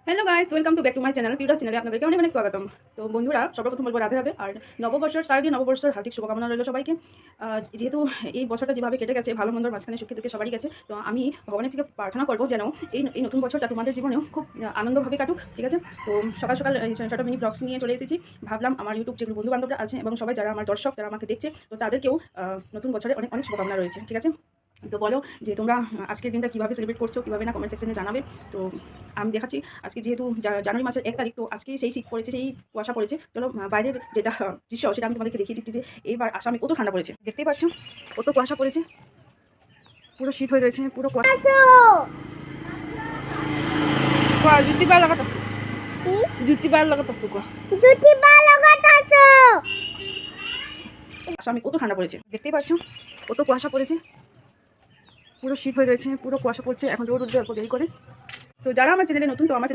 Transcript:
Hello guys, welcome to back to my channel পিউরা চ্যানেলে আপনাদেরকে অনেক অনেক স্বাগতম। তো বন্ধুরা, সর্বপ্রথম বলবো রাধে রাধে। আর নববর্ষের শারদীয় নববর্ষের হার্দিক শুভকামনা রইল সবাইকে। যেহেতু এই বছরটা যেভাবে কেটে গেছে, ভালো মন্দর মাঝখানে সুখে দুঃখে সবারই গেছে, তো আমি ভগবানের থেকে প্রার্থনা করবো যেন এই নতুন বছরটা তোমাদের জীবনেও খুব আনন্দভাবে কাটুক, ঠিক আছে? তো সকাল সকাল ছোটো মিনি ব্লগস নিয়ে চলে এসেছি। ভাবলাম আমার ইউটিউব যেগুলো বন্ধু বান্ধবরা আছে এবং সবাই যারা আমার দর্শক, যারা আমাকে দেখছে, তো তাদেরকেও নতুন বছরে অনেক অনেক শুভকামনা রয়েছে, ঠিক আছে? তো বলো যে তোমরা আজকের দিনটা কীভাবে সেলিব্রেট করছো, কীভাবে না, কমেন্ট সেকশনে জানাবে। তো আমি দেখাচ্ছি আজকে যেহেতু জানুয়ারি মাসের 1 তারিখ, তো আজকে সেই শীত পড়েছে, সেই কুয়াশা পড়েছে। চলো বাইরের যেটা দৃশ্য সেটা আমি তোমাদেরকে দেখিয়ে দিচ্ছি যে এইবার আসামে কত ঠান্ডা পড়েছে। দেখতেই পাচ্ছ কত কুয়াশা পড়েছে, পুরো শীত হয়ে রয়েছে, পুরো জুতি বার লাগাতাছো, জুতি বার লাগাতাছো, আসামে কত ঠান্ডা পড়েছে। দেখতেই পাচ্ছ কত কুয়াশা পড়েছে, পুরো শীত হয়ে রয়েছে, পুরো কুয়াশা পড়ছে। এখন রোদ উঠবে অল্প দেরি করে। তো যারা আমার চ্যানেলে নতুন, তো আমার